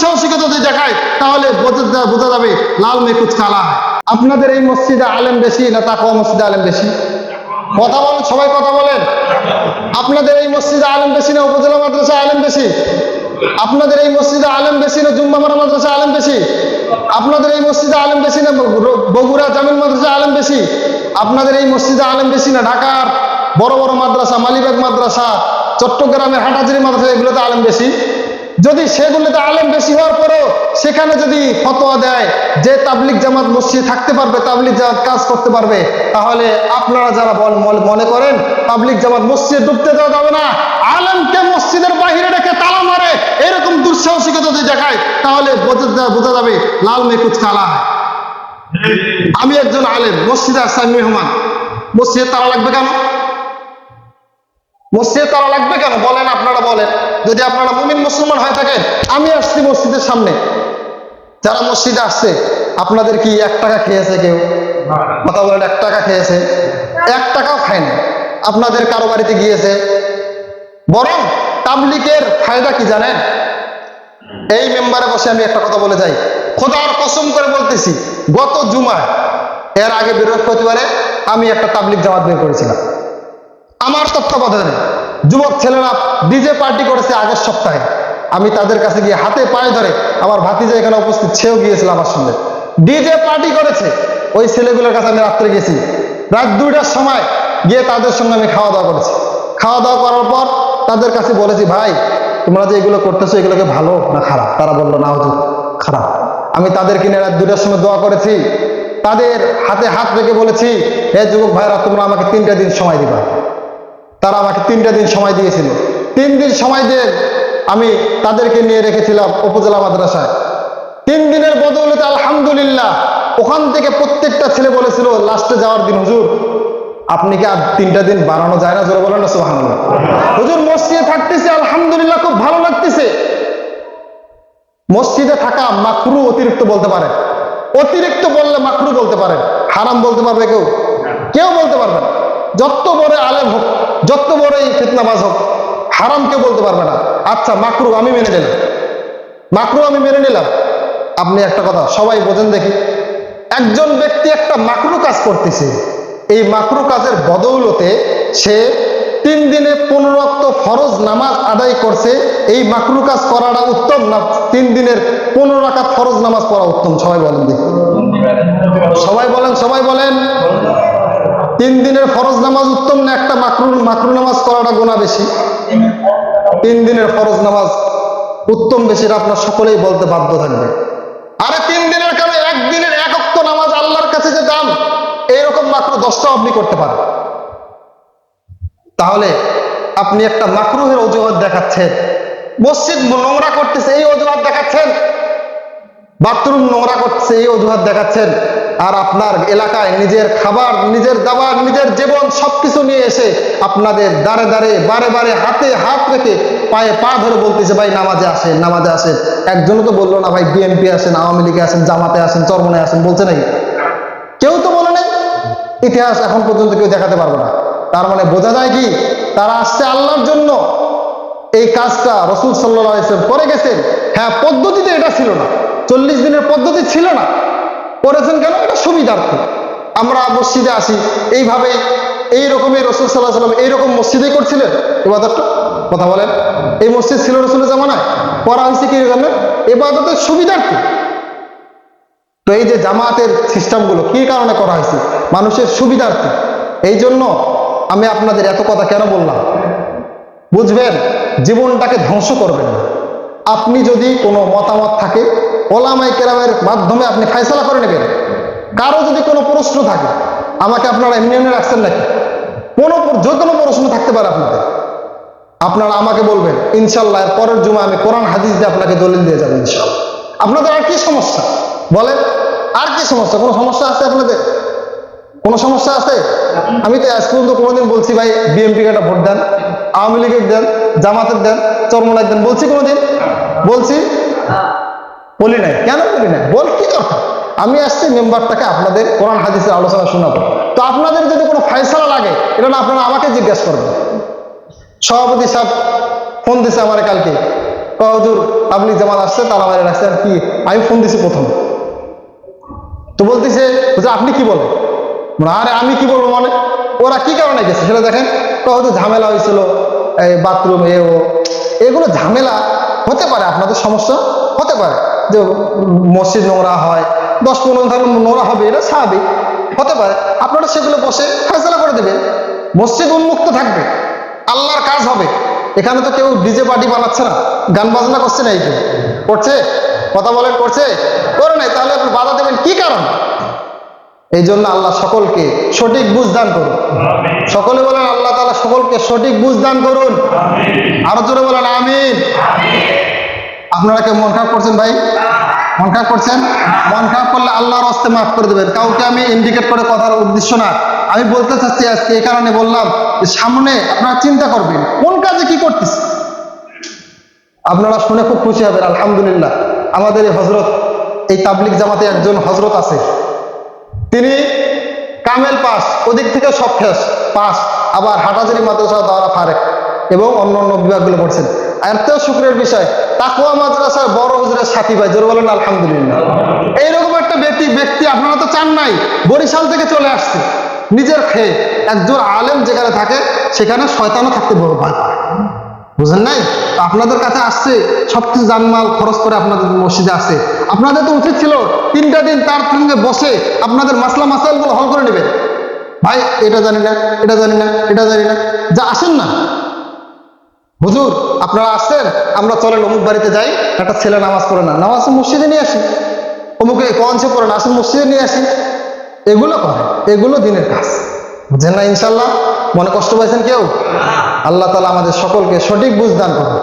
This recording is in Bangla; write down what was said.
দুঃসাহসিকতা যদি দেখায় তাহলে বোঝা যাবে লাল মে কুছ কালা হয়। আপনাদের এই মসজিদে আলেম বেশি না তাকওয়া মসজিদে আলেম বেশি? কথা বলেন, সবাই কথা বলেন। আপনাদের এই মসজিদে আলেম বেশি না উপজেলা মাদ্রাসা আলেম বেশি? আপনাদের এই মসজিদে আলেম বেশি না জুম্মামারা মাদ্রাসা আলেম বেশি? আপনাদের এই মসজিদে আলেম বেশি না বগুড়া জামিল মাদ্রাসা আলেম বেশি? আপনাদের এই মসজিদে আলেম বেশি না ঢাকার বড় বড় মাদ্রাসা, মালিবাগ মাদ্রাসা, চট্টগ্রামের হাটহাজারী মাদ্রাসা, এগুলোতে আলেম বেশি? যদি সেগুলোতে আলেম বেশি হওয়ার পরেও সেখানে যদি ফতোয়া দেয় যে তাবলিগ জামাত মসজিদ থাকতে পারবে, তাবলিগ জামাত কাজ করতে পারবে, তাহলে আপনারা যারা মনে করেন তাবলিগ জামাত মসজিদ ডুবতে দেওয়া যাবে না, আলেমকে মসজিদের বাহিরে রেখে তালা মারে, এরকম দুঃসাহসিকতা যদি দেখায় তাহলে বোঝা যাবে লাল মে কুছ কালা হয়। আমি একজন আলেম, মসজিদে আসছি মেহমান, মসজিদে তালা লাগবে কেন? মসজিদে তালা লাগবে কেন বলেন? আপনারা বলেন। যদি আপনারা মুমিন মুসলমান হয়ে থাকেন, আমি আসছি মসজিদের সামনে, যারা মসজিদে আসছে আপনাদের কি 1 টাকা খেয়েছে কেউ? কথা বলেন, 1 টাকা খেয়েছে? 1 টাকাও খায়নি। আপনাদের কারো বাড়িতে গিয়েছে? বরং তাবলিগের ফায়দা কি জানেন? এই মেম্বারে বসে আমি একটা কথা বলে যাই, খোদার কসম করে বলতেছি, গত জুমায়, এর আগে বৃহস্পতিবারে আমি একটা তাবলিগ জামাত বের করেছিলাম। আমার তত্ত্বাবধানে যুবক ছেলেরা ডিজে পার্টি করেছে আগের সপ্তাহে। আমি তাদের কাছে গিয়ে হাতে পায়ে ধরে, আমার ভাতিজা এখানে উপস্থিত, সেও গিয়েছিল আমার সঙ্গে, ডিজে পার্টি করেছে। ওই ছেলেগুলোর কাছে আমি রাত্রে গেছি, রাত 2টার সময় গিয়ে তাদের সঙ্গে আমি খাওয়া দাওয়া করেছি। খাওয়া দাওয়া করার পর তাদের কাছে বলেছি, ভাই তোমরা যে এগুলো করতেছো এগুলোকে ভালো না খারাপ? তারা বললো, না হুজুর খারাপ। আমি তাদেরকে নিয়ে রাত 2টার সময় দোয়া করেছি, তাদের হাতে হাত রেখে বলেছি, হে যুবক ভাইরা, তোমরা আমাকে 3টা দিন সময় দিবা। তারা আমাকে 3টা দিন সময় দিয়েছিল। 3 দিন সময় দিয়ে আমি তাদেরকে নিয়ে রেখেছিলাম উপজেলা মাদ্রাসায়। 3 দিনের বদৌলতে আলহামদুলিল্লাহ ওখান থেকে প্রত্যেকটা ছেলে বলেছিল লাস্টে যাওয়ার দিন, হুজুর আপনি কি আর 3টা দিন বাড়ানো যায় না? জোরে বলেন না সুবহানাল্লাহ। হুজুর মসজিদে থাকতেছে আলহামদুলিল্লাহ, খুব ভালো লাগতেছে। মসজিদে থাকা মাকরু অতিরিক্ত বলতে পারে, অতিরিক্ত বললে মাকরু বলতে পারে, হারাম বলতে পারবে কেউ? কেউ বলতে পারবে না। যত বড় আলেম হোক, যত বড়ই ফিতনাবাজ হোক, হারাম কেউ বলতে পারবে না। আচ্ছা মাকরু আমি মেনে নিলাম, মাকরু আমি মেনে নিলাম। আপনি একটা কথা সবাই বোঝেন দেখি, একজন ব্যক্তি একটা মাকরু কাজ করতেছে, এই মাকরু কাজের বদৌলতে সে 3 দিনে 15 ওয়াক্ত ফরজ নামাজ আদায় করছে। এই মাকরু কাজ করাটা উত্তম না 3 দিনের 15 রাকাত ফরজ নামাজ পড়া উত্তম? সবাই বলেন দেখি, সবাই বলেন, সবাই বলেন। 3 দিনের ফরজ নামাজ উত্তম না একটা মাকরু নামাজ করাটা গুনাহ বেশি? 3 দিনের ফরজ নামাজ উত্তম বেশি, আপনার সকলেই বলতে বাধ্য থাকবে। আরে 3 দিনের কেন, 1 দিনের 1 ওয়াক্ত নামাজ আল্লাহর কাছে যে দাম, এইরকম মাকরু 10টাও আপনি করতে পারেন। তাহলে আপনি একটা মাকরুহের অজুহাত দেখাচ্ছেন, মসজিদ নোংরা করতেছে এই অজুহাত দেখাচ্ছেন, বাথরুম নোংরা করতেছে এই অজুহাত দেখাচ্ছেন, আর আপনার এলাকায় নিজের খাবার, নিজের দাবার, নিজের জীবন সবকিছু নিয়ে এসে আপনাদের দাঁড়ে দাঁড়ে বারে বারে হাতে হাত রেখে পায়ে পা ধরে বলতেছে, ভাই নামাজে আসেন, নামাজে আসেন। একজনও তো বললো না, ভাই বিএনপি আসেন, আওয়ামী লীগে আসেন, জামাতে আসেন, চরমনায় আসেন, বলছে নাকি? কেউ তো বলে নাই। ইতিহাস এখন পর্যন্ত কেউ দেখাতে পারবে না। তার মানে বোঝা যায় কি, তারা আসছে আল্লাহর জন্য। এই কাজটা রাসূল সাল্লাল্লাহু আলাইহি ওয়াসাল্লাম করে গেছেন। হ্যাঁ, পদ্ধতিতে এটা ছিল না, 40 দিনের পদ্ধতি ছিল না। করেছেন কেন? এটা সুবিধার্থে। আমরা মসজিদে আসি এইভাবে, এইরকমই রাসূল সাল্লাল্লাহু আলাইহি ওয়াসাল্লাম এইরকম মসজিদেই করছিলেন ইবাদতটা। কথা বলেন, এই মসজিদ ছিল রাসূলের জামানায়, করা হয়েছে কি জন্য? ইবাদতের সুবিধার্থে। তো এই যে জামাতের সিস্টেমগুলো কি কারণে করা হয়েছে? মানুষের সুবিধার্থে। এই জন্য আমি আপনাদের এত কথা কেন বললাম বুঝবেন, জীবনটাকে ধ্বংস করবেন না। আপনি যদি কোনো মতামত থাকে ওলামায়ে কেরামের মাধ্যমে আপনি ফয়সালা করে নেবেন। কারো যদি কোনো প্রশ্ন থাকে, আমাকে আপনারা এমনি এমনি রাখছেন নাকি? যে কোনো প্রশ্ন থাকতে পারে আপনাদের, আপনারা আমাকে বলবেন, ইনশাল্লাহ এর পরের জুমা আমি কোরআন হাদিস দিয়ে আপনাকে দলিল দিয়ে যাবো ইনশাল্লাহ। আপনাদের আর কি সমস্যা বলেন? আর কি সমস্যা? কোনো সমস্যা আছে আপনাদের? কোনো সমস্যা আছে? আমি তো আজ পর্যন্ত কোনোদিন বলছি ভাই বিএনপিকে একটা ভোট দেন, আওয়ামী লীগের দেন, জামাতের দেন, চরমনায় দেন, বলছি কোনোদিন? বলছি? বলি নাই। কেন বলি নাই? বল কি দরকার? আমি আসছি মেম্বারটাকে আপনাদের কোরআন হাদিসের আলোচনা শোনাবো। তো আপনাদের যদি কোনো ফয়সালা লাগে, এটা না আপনারা আমাকে জিজ্ঞাসা করবেন। সভাপতি সাহেব ফোন দিছে আমার কালকে, হুজুর তাবলীগ জামাত আসছে, তালা মারে রাখছে। আর কি, আমি ফোন দিছি প্রথম, তো বলতেছে হুজুর আপনি কি বলেন? আরে আমি কি বলবো মানে, ওরা কি কারণে গেছে সেটা দেখেন। হুজুর ঝামেলা হয়েছিল, এই বাথরুম এগুলো ঝামেলা হতে পারে, আপনাদের সমস্যা হতে পারে যে মসজিদ নোংরা হয়, 10-15 ধরনের নোংরা হবে, এটা স্বাভাবিক হতে পারে। আপনারা সেগুলো বসে ফয়সালা করে দেবেন, মসজিদ উন্মুক্ত থাকবে, আল্লাহর কাজ হবে। এখানে তো কেউ ডিজে পার্টি বানাচ্ছে না, গান বাজনা করছে না, এই কেউ করছে? কথা বলেন, করছে? করে নাই, তাহলে আপনি বাধা দেবেন কি কারণ? এই জন্য আল্লাহ সকলকে সঠিক বুঝ দান করুন। সকলে বলেন আল্লাহ তাআলা সকলকে সঠিক বুঝ দান করুন। আরো জোরে বলেন আমিন। আপনারা কেউ মন খারাপ করছেন ভাই? মন খারাপ করছেন? মন খারাপ করলে আল্লাহর হস্তে মাফ করে দেবেন। কাউকে আমি ইন্ডিকেট করে কথার উদ্দেশ্য না, আমি বলতে চাচ্ছি আজকে এই কারণে বললাম যে সামনে আপনারা চিন্তা করবেন কোন কাজে কি করতেছে। আপনারা শুনে খুব খুশি হবেন, আলহামদুলিল্লাহ আমাদের এই হজরত, এই তাবলিগ জামাতে একজন হজরত আছে, তিনি কামেল পাস, ওদিক থেকে সব শেষ পাস, আবার হাটাজারি মাদ্রাসা দাওরা ফারেক এবং অন্য অন্য বিভাগগুলো পড়ছেন। এরতেও শুক্রের বিষয়, তাকওয়া মাদ্রাসার বড় হুজুরের সাথী ভাই, জোরে বলেন আলহামদুলিল্লাহ। এইরকম একটা ব্যক্তি আপনারা তো চান নাই, বরিশাল থেকে চলে আসছে নিজের খেয়ে। একজন আলেম যেখানে থাকে সেখানে শয়তানও থাকতে ভয় পায়, বুঝেন নাই? আপনাদের কাছে আসছে, সবকিছু জানমাল খরচ করে আপনাদের মসজিদে আসছে, আপনাদের তো উচিত ছিল 3টা দিন তার সঙ্গে বসে আপনাদের মাসলা মাসাইলগুলো হল করে নেবেন। ভাই এটা জানি না, এটা জানি না, এটা জানি না, যা আসেন না। হুজুর আপনারা আসছেন, আমরা চলেন অমুক বাড়িতে যাই, একটা ছেলে নামাজ পড়ে না, নামাজ মসজিদে নিয়ে আসি, অমুকে কনসে পড়ে না, আসেন মসজিদে নিয়ে আসি। এগুলো করে, এগুলো দিনের কাজ, বুঝছেন না? ইনশাল্লাহ মনে কষ্ট পাইছেন কেউ? আল্লাহ তাআলা আমাদের সকলকে সঠিক বুঝ দান করুন।